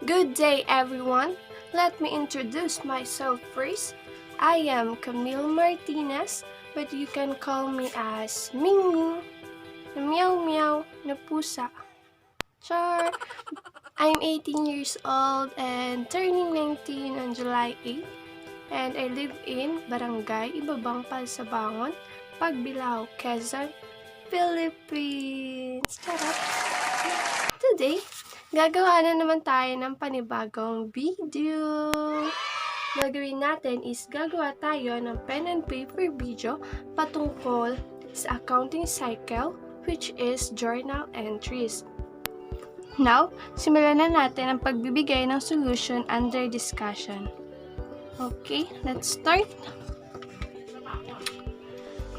Good day, everyone. Let me introduce myself first. I am Camille Martinez, but you can call me as Ming Ming, the meow meow na pusa. Char! I'm 18 years old and turning 19 on July 8, and I live in Barangay Ibabang Palsabangon, Pagbilao, Quezon, Philippines. Charot! Today, gagawa na naman tayo ng panibagong video. Gagawin natin is gagawa tayo ng pen and paper video patungkol sa accounting cycle, which is journal entries. Now, simulan na natin ang pagbibigay ng solution under discussion. Okay, let's start.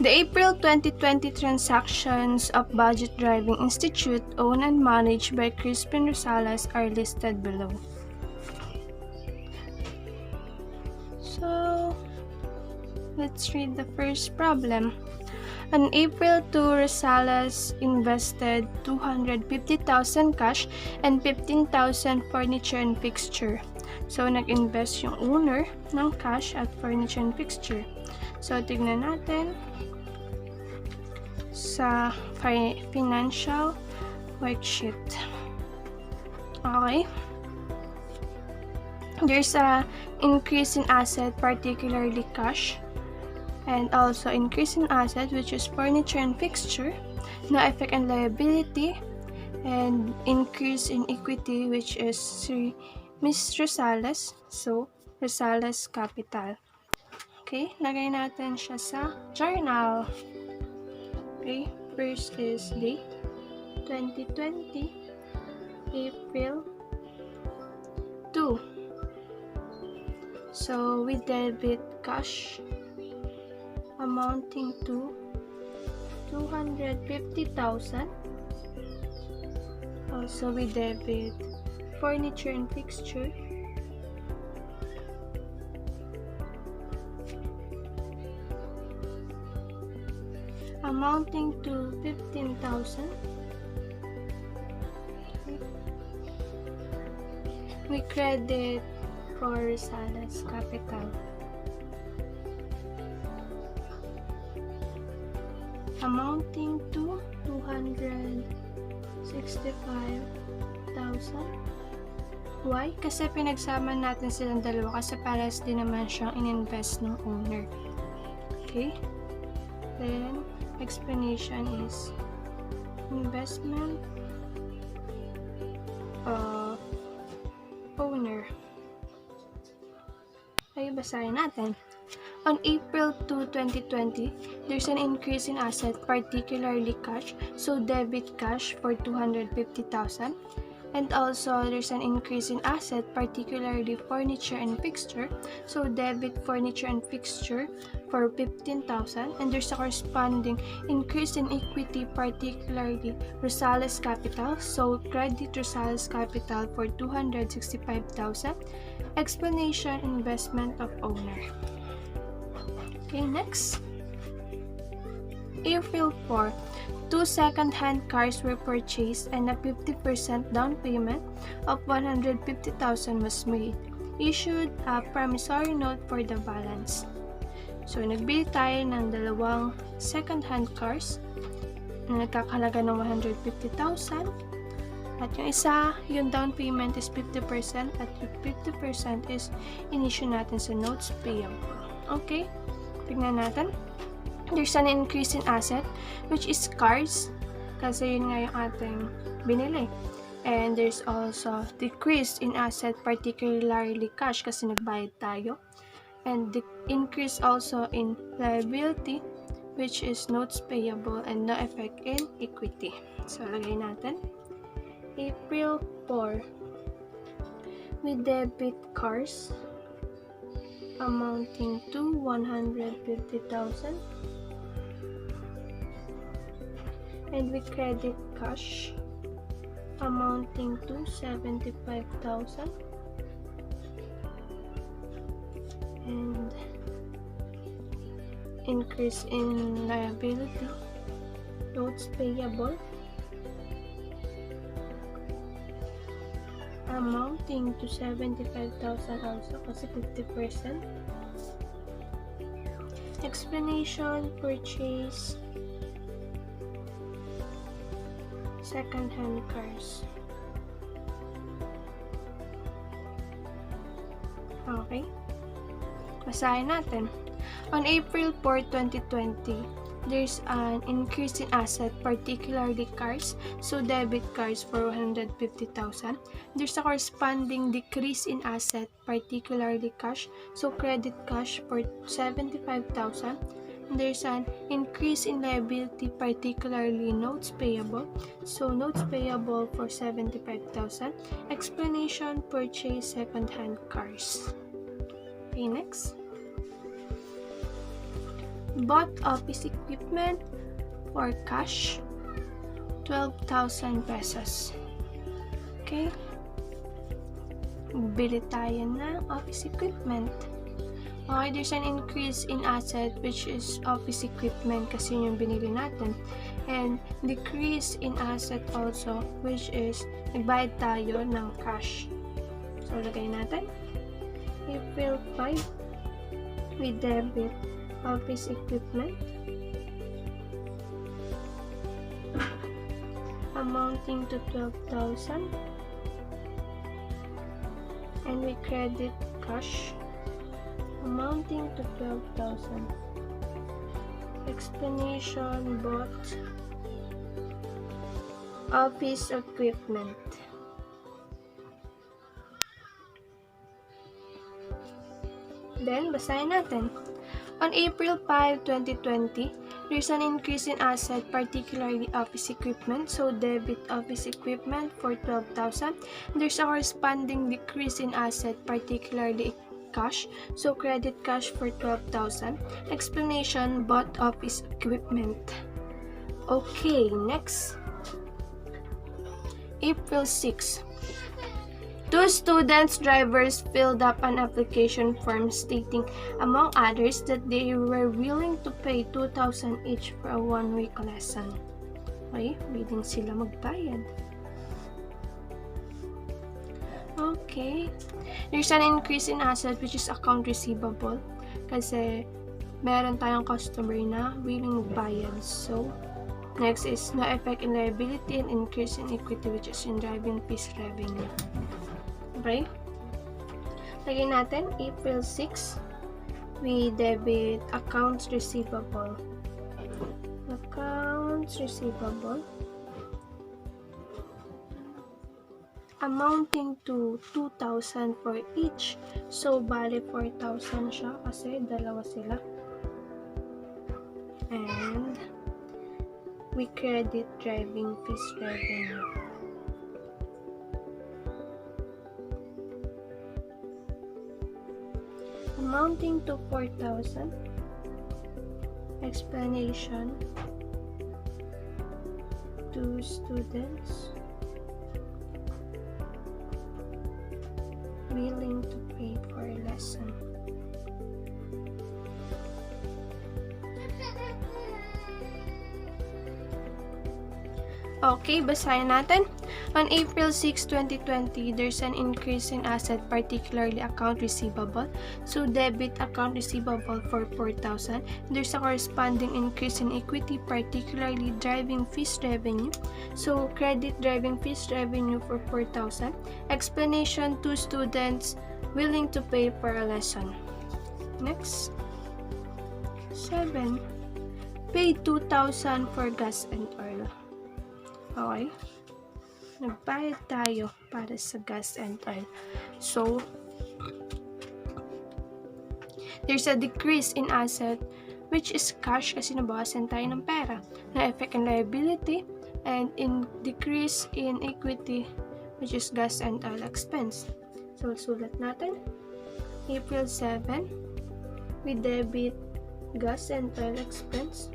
The April 2020 transactions of Budget Driving Institute, owned and managed by Crispin Rosales, are listed below. So, let's read the first problem. On April 2, Rosales invested 250,000 cash and 15,000 furniture and fixture. So, nag-invest yung owner ng cash at furniture and fixture. So, tignan natin sa financial worksheet. Okay. There's a increase in asset, particularly cash, and also increase in asset, which is furniture and fixture, no effect on liability, and increase in equity, which is Miss Rosales, so Rosales Capital. Okay, lagay natin siya sa journal. Okay, first is date 2020 April 2. So we debit cash amounting to 250,000. Also we debit furniture and fixture amounting to 15,000. We credit for Rosales Capital amounting to 265,000. Why? Kasi pinagsama natin silang dalawa kasi pares din naman siyang in-invest ng owner. Okay? Then, explanation is investment of owner. Okay, basahin natin. On April 2, 2020, there's an increase in asset, particularly cash, so debit cash for 250,000. And also, there's an increase in asset, particularly furniture and fixture, so debit furniture and fixture for 15,000. And there's a corresponding increase in equity, particularly Rosales Capital, so credit Rosales Capital for 265,000. Explanation, investment of owner. Okay, next. April 4. 2 second-hand cars were purchased and a 50% down payment of 150,000 was made. Issued a promissory note for the balance. So, nagbili tayo ng dalawang second-hand cars na nagkakahalaga ng 150,000. At yung isa, yung down payment is 50% at yung 50% is in-issue natin sa notes payable. Okay? Tignan natin. There's an increase in asset, which is cars, kasi yun nga yung ating binili. And there's also decrease in asset, particularly cash, kasi nagbayad tayo. And the increase also in liability, which is notes payable and no effect in equity. So, lagay natin. April 4. We debit cars amounting to 150,000. And we credit cash amounting to 75,000. And increase in liability, notes payable, amounting to 75,000 also kasi 50%. Explanation, purchase second-hand cars. Okay. Basahin natin. On April 4, 2020, there's an increase in asset, particularly cars, so debit cars for 150,000. There's a corresponding decrease in asset, particularly cash, so credit cash for 75,000. There's an increase in liability, particularly notes payable, so notes payable for 75,000. Explanation, purchase second-hand cars. Okay, next. Bought office equipment for cash, 12,000 pesos. Okay. Bili tayo ng office equipment. Okay, there's an increase in asset which is office equipment kasi yung binili natin. And decrease in asset also which is nagbayad tayo ng cash. So, lagay natin. April 5, we debit office equipment amounting to 12,000 and we credit cash amounting to 12,000. Explanation, bought office equipment. Then, basahin natin. On April 5, 2020, there's an increase in asset, particularly office equipment, so debit office equipment for 12,000. There's a corresponding decrease in asset, particularly cash, so credit cash for 12,000. Explanation, bought office equipment. Okay, next. April 6. Two students drivers filled up an application form stating, among others, that they were willing to pay 2,000 each for a one-week lesson. Okay, willing sila magbayad. Okay. There's an increase in asset which is account receivable kasi meron tayong customer na willing magbayad. So, next is no effect in liability and increase in equity which is in driving fees revenue. Okay? Lagyan natin, April 6, we debit accounts receivable. Accounts receivable amounting to 2,000 for each. So, bali 4,000 siya kasi dalawa sila. And we credit driving fees revenue. Amounting to 4,000. Explanation. Two students willing to pay for a lesson. Okay, basahin natin. On April 6, 2020, there's an increase in asset, particularly account receivable. So, debit account receivable for 4,000. There's a corresponding increase in equity, particularly driving fees revenue. So, credit driving fees revenue for 4,000. Explanation, two students willing to pay for a lesson. Next. 7. Pay 2,000 for gas and oil. Okay. Nagbayad tayo para sa gas and oil. So, there's a decrease in asset which is cash kasi nabawasan tayo ng pera. Na effect in liability and in decrease in equity which is gas and oil expense. So, sulat natin. April 7, we debit gas and oil expense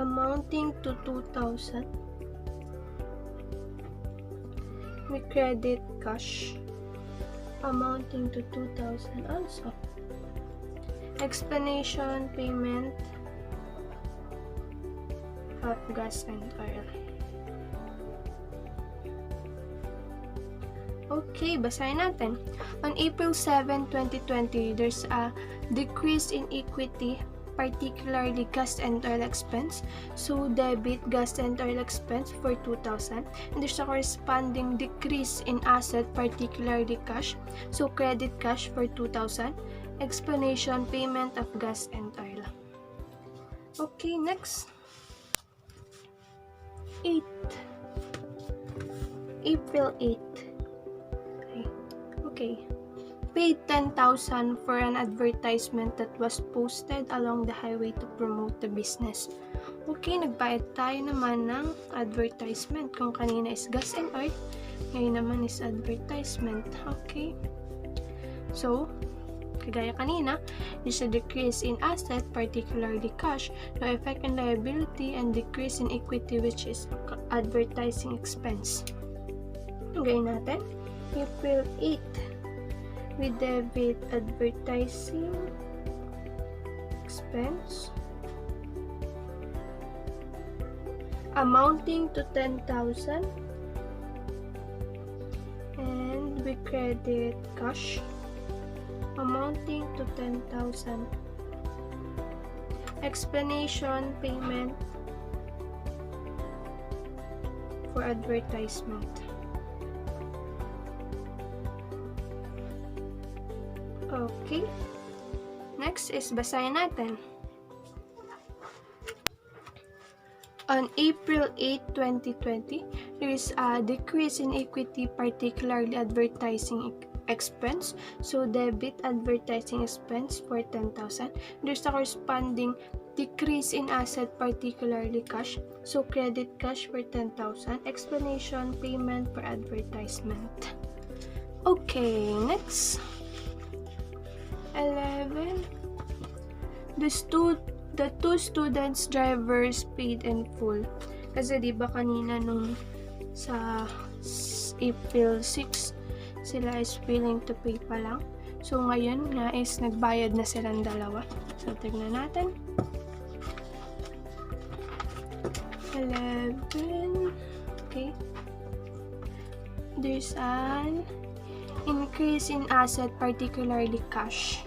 amounting to 2,000. We credit cash amounting to 2,000 also. Explanation, payment of gas and oil. Okay, basahin natin. On April 7, 2020, there's a decrease in equity, particularly gas and oil expense. So, debit gas and oil expense for 2,000. And there's a corresponding decrease in asset, particularly cash. So, credit cash for 2,000. Explanation, payment of gas and oil. Okay, next. 8. April 8. Okay. Paid 10,000 for an advertisement that was posted along the highway to promote the business. Okay, nagbayad tayo naman ng advertisement. Kung kanina is gas and oil, ngayon naman is advertisement. Okay. So, kagaya kanina, is a decrease in asset, particularly cash, no effect on liability, and decrease in equity, which is advertising expense. Gayin natin. April 8, we debit advertising expense amounting to 10,000 and we credit cash amounting to 10,000. Explanation, payment for advertisement. Okay. Next is basahin natin. On April 8, 2020, there is a decrease in equity, particularly advertising expense. So, debit advertising expense for 10,000. There's a corresponding decrease in asset, particularly cash. So, credit cash for 10,000. Explanation, payment for advertisement. Okay, next. 11. The two students drivers paid in full. Kasi di ba kanina nung sa April 6 sila is willing to pay pa lang. So ngayon nga is nagbayad na silang dalawa. So tignan natin. 11. Okay. There's an increase in asset, particularly cash.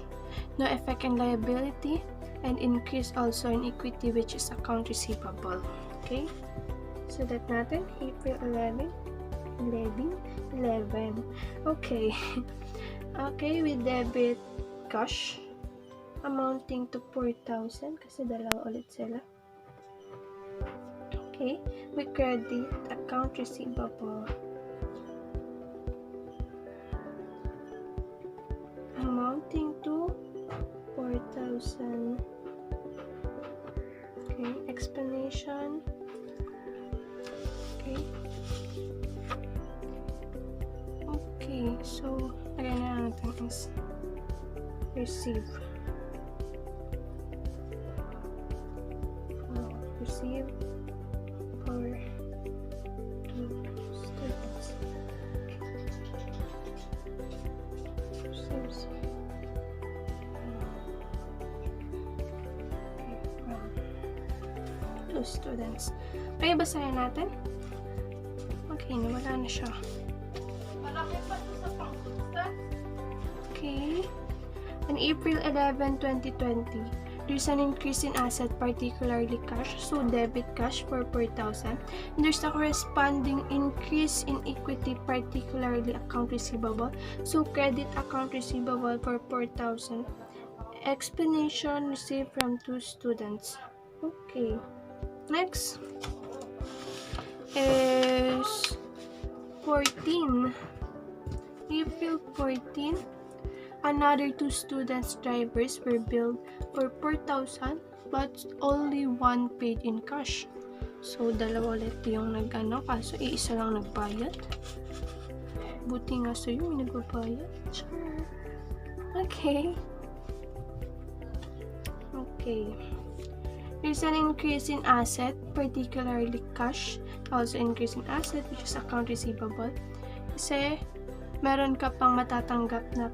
No effect in liability, and increase also in equity, which is account receivable. Okay? So that natin, April 11. Okay. Okay, we debit cash amounting to 4,000 kasi dalawa ulit sila. Okay, we credit account receivable amounting to 4,000. Okay, explanation. Okay. Okay, so ayan na natin is receive. Receive for 2 students. Receives. Students. Kaya basahin natin. Okay, nawala na siya. Okay. On April 11, 2020, there's an increase in asset, particularly cash. So, debit cash for 4,000. And there's a corresponding increase in equity, particularly account receivable. So, credit account receivable for 4,000. Explanation received from 2 students. Okay. Next is 14. April 14, another 2 students drivers were billed for 4,000 but only one paid in cash. So, dalawa ulit yung nag-ano, kaso iisa lang nagbayad. Buti nga sa'yo, may nagbabayad. Sure. Okay. Okay. There's an increase in asset, particularly cash. Also increase in asset, which is account receivable. Kasi, meron ka pang matatanggap na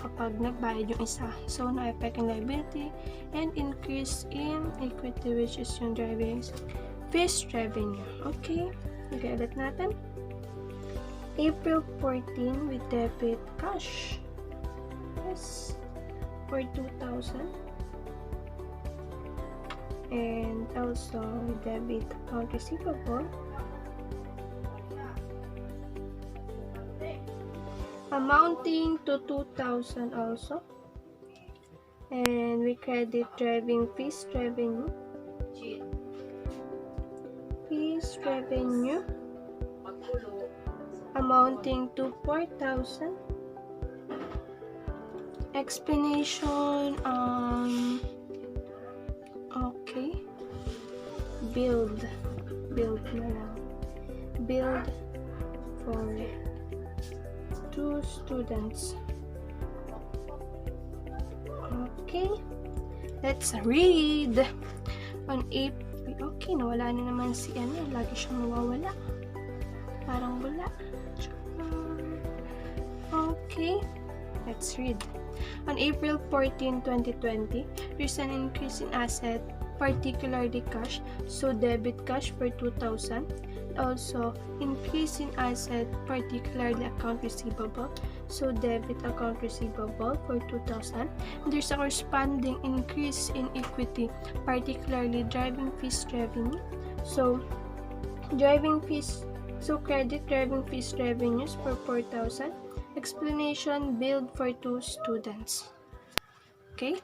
kapag nagbayad yung isa. So, no-effect in liability and increase in equity, which is yung driving fees revenue. Okay? Okay, ulit natin. April 14, we debit cash. Yes, for 2,000. And also, we debit account receivable. Amounting to 2,000 also. And we credit driving fees revenue. Fees revenue amounting to 4,000. Explanation okay. Build na lang. Build for 2 students. Okay, let's read. On April, okay, nawala na naman si lagi siyang nawawala. Parang wala. Okay, let's read. On April 14, 2020, there's an increase in asset, particularly cash, so debit cash for 2,000. Also, increase in asset, particularly account receivable, so debit account receivable for 2,000. There's a corresponding increase in equity, particularly driving fees revenue, so driving fees, so credit driving fees revenues for 4,000. Explanation, build for 2 students. Okay?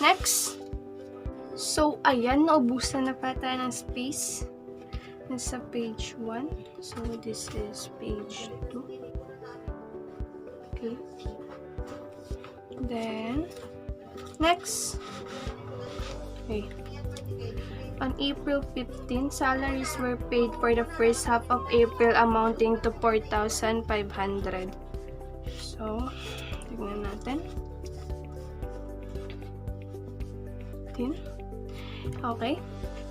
Next. So, ayan, naubusan na pa tayo ng space. Nasa page 1. So, this is page 2. Okay. Then, next. Okay. On April 15, salaries were paid for the first half of April amounting to 4,500. So, tignan natin. Okay.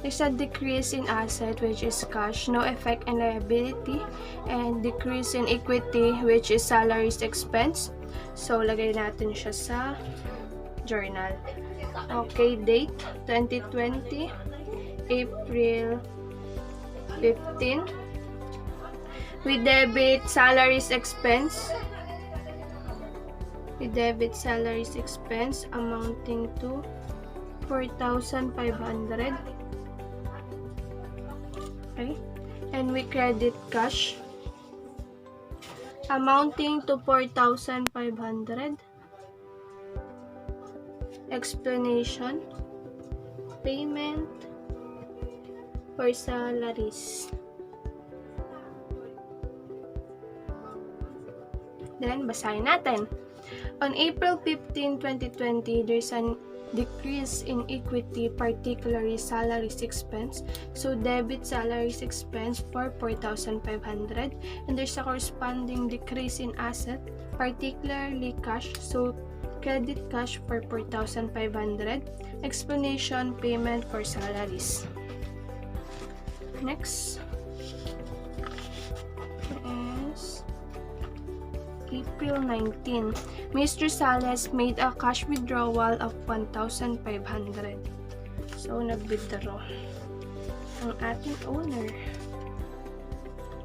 There's a decrease in asset, which is cash, no effect in liability, and decrease in equity, which is salaries expense. So, lagay natin siya sa journal. Okay, date 2020, April 15. We debit salaries expense. We debit salaries expense amounting to 4,500. Okay, and we credit cash amounting to 4,500. Explanation, payment for salaries. Then, basahin natin. On April 15, 2020, there's a decrease in equity, particularly salaries expense. So, debit salaries expense for 4,500. And there's a corresponding decrease in asset, particularly cash. So, credit cash for 4,500. Explanation, payment for salaries. Next is April 19. Mr. Sales made a cash withdrawal of 1,500. So, nag-withdraw ang ating owner.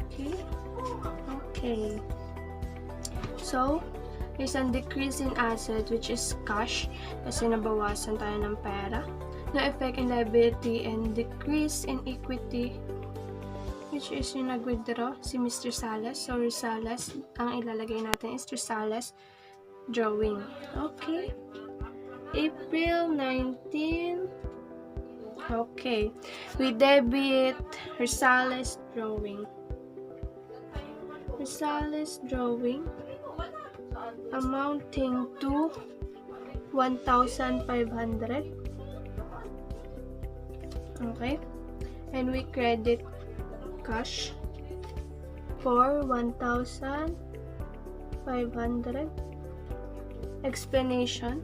Okay? Okay. So, there's a decrease in asset, which is cash, kasi nabawasan tayo ng pera. No effect in liability, and decrease in equity, which is yung nag-withdraw, si Mr. Salas. So, Salas, ang ilalagay natin is Salas drawing. Okay. April 19. Okay. We debit Rosales drawing. Rosales drawing amounting to 1,500. Okay. And we credit cash for 1,500. Explanation,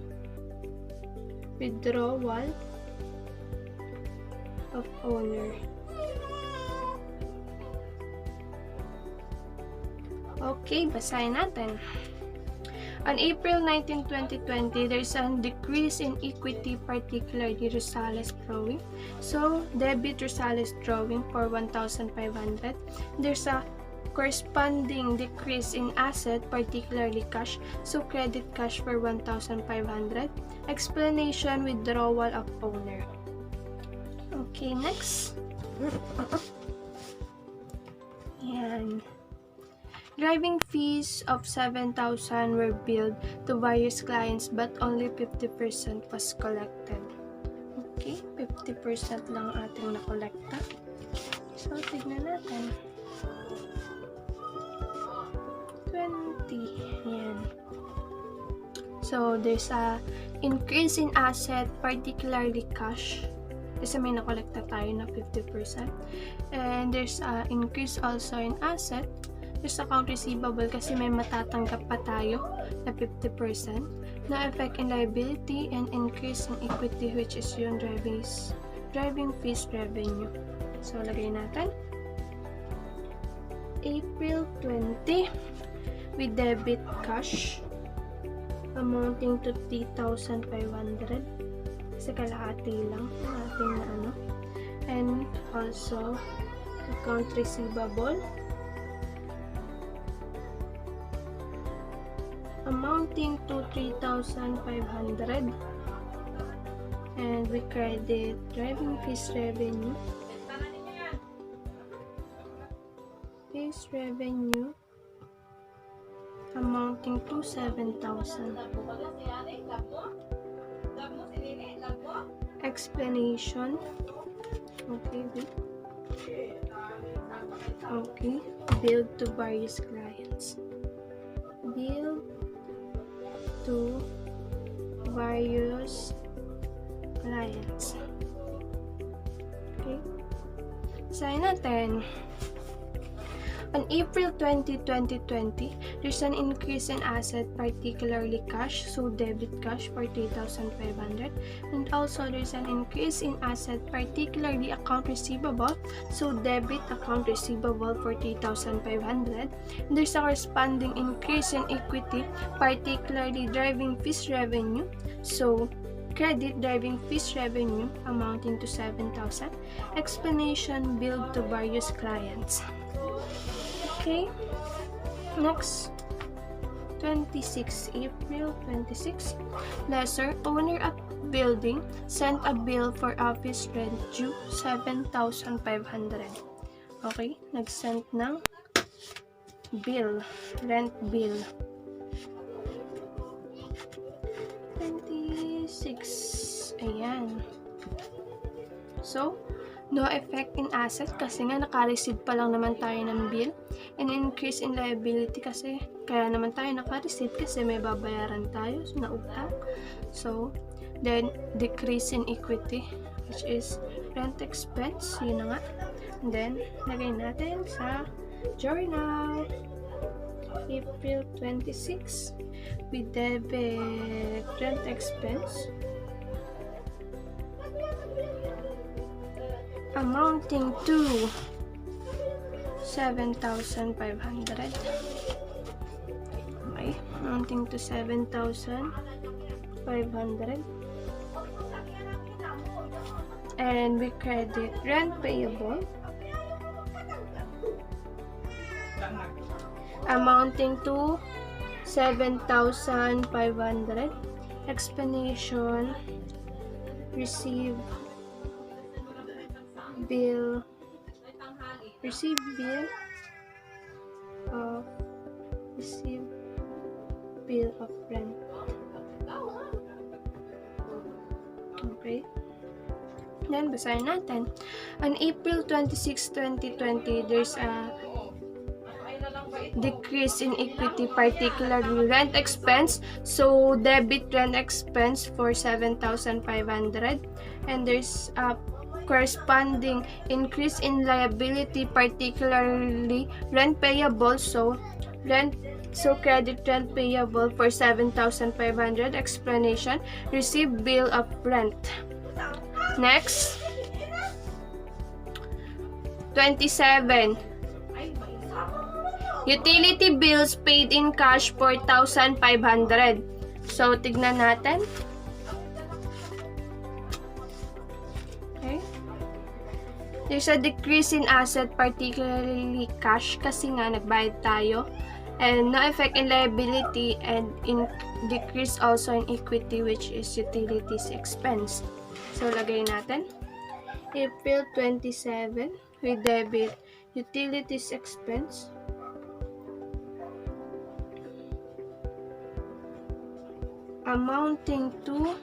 withdrawal of owner. Okay, basahin natin. On April 19, 2020, there's a decrease in equity, particularly Rosales drawing. So, debit Rosales drawing for 1,500. There's a corresponding decrease in asset, particularly cash, so credit cash for 1,500. Explanation, withdrawal of owner. Okay, next. Yan. Driving fees of 7,000 were billed to various clients but only 50% was collected. Okay, 50% lang ating nakolekta. So, tignan natin. 20. Yan. So, there's a increase in asset, particularly cash. Kasi may nakolekta tayo na 50%. And there's a increase also in asset. There's account receivable kasi may matatanggap pa tayo na 50%. No effect in liability and increase in equity, which is yung driving fees revenue. So, lagay natin. April 20, we debit cash amounting to 3,500. Kasi kalahati lang yung ating na ano. And also, account receivable amounting to 3,500. And we credit driving fees revenue. Fees revenue amounting to 7,000. Explanation. Okay, wait. Okay, billed to various clients. Billed to various clients. Okay. Sign natin. On April 20, 2020, there's an increase in asset, particularly cash, so debit cash for 3,500. And also, there's an increase in asset, particularly account receivable, so debit account receivable for 3,500. And there's a corresponding increase in equity, particularly driving fees revenue, so credit driving fees revenue amounting to 7,000. Explanation, billed to various clients. Okay, next, 26 April 26, lessor, owner of building, sent a bill for office rent due 7,500. Okay, nag-send ng bill, rent bill. 26, ayan. So, no effect in asset kasi nga naka-receive pa lang naman tayo ng bill. And increase in liability kasi kaya naman tayo naka-receive kasi may babayaran tayo na utang. So, then decrease in equity, which is rent expense, yun na nga. And then, lagay natin sa journal. April 26, we debit rent expense amounting to 7,500. Okay, amounting to 7,500. And we credit rent payable amounting to 7,500. Explanation, receive bill of rent. Okay, then basahin natin. On April 26, 2020, there's a decrease in equity, particularly rent expense, so debit rent expense for 7,500. And there's a corresponding increase in liability, particularly rent payable, so credit rent payable for 7,500. Explanation, receive bill of rent. Next, 27, utility bills paid in cash, 4,500. So, tignan natin. There's a decrease in asset, particularly cash, kasi nga nagbayad tayo. And no effect in liability, and decrease also in equity, which is utilities expense. So, lagay natin. April 27, we debit utilities expense. Amounting to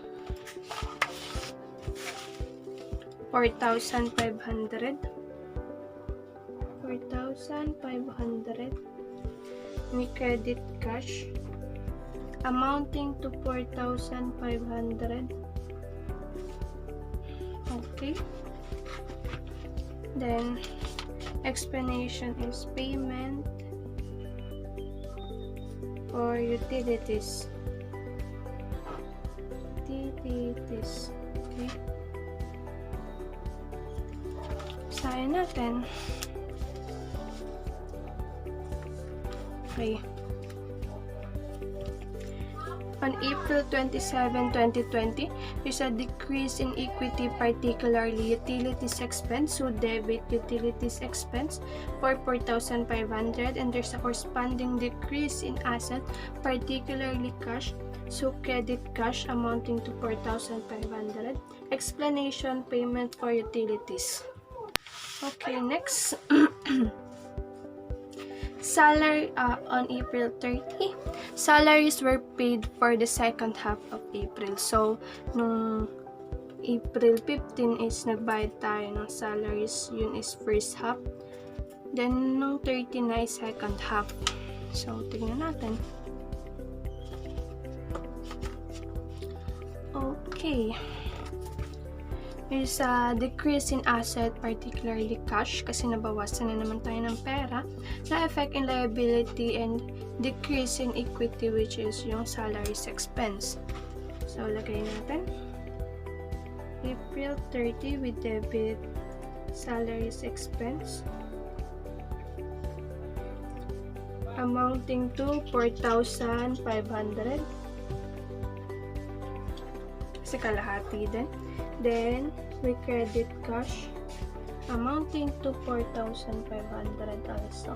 4,500. 4,500. We credit cash amounting to 4,500. Okay. Then explanation is payment for utilities. Okay. Basahin natin. Okay. On April 27, 2020, there's a decrease in equity, particularly utilities expense. So, debit utilities expense for 4,500, and there's a corresponding decrease in asset, particularly cash. So, credit cash amounting to 4,500. Explanation, payment for utilities. Okay, next. Salary on April 30. Salaries were paid for the second half of April. So, nung April 15 is nagbayad tayo ng salaries. Yun is first half. Then, nung 30 na is second half. So, tingnan natin. Okay. There's a decrease in asset, particularly cash, kasi nabawasan na naman tayo ng pera. Na effect in liability, and decrease in equity, which is yung salaries expense. So, lagay natin. April 30, we debit salaries expense amounting to 4,500. Kasi kalahati din. Then, we credit cash amounting to 4,500 also.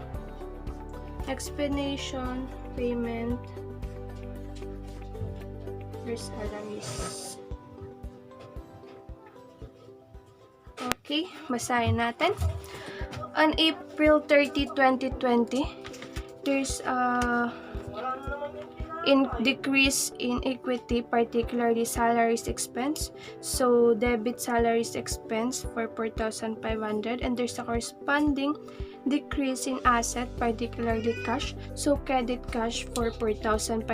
Explanation, payment for salaries. Okay, basahin natin. On April 30, 2020, there's a decrease in equity, particularly salaries expense. So, debit salaries expense for 4,500, and there's a corresponding decrease in asset, particularly cash. So, credit cash for 4,500.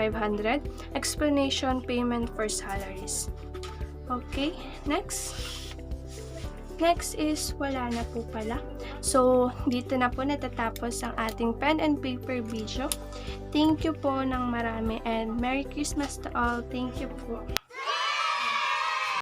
Explanation, payment for salaries. Okay, next. Next is wala na po pala. So, dito na po natatapos ang ating pen and paper video. Thank you po ng marami, and Merry Christmas to all. Thank you po.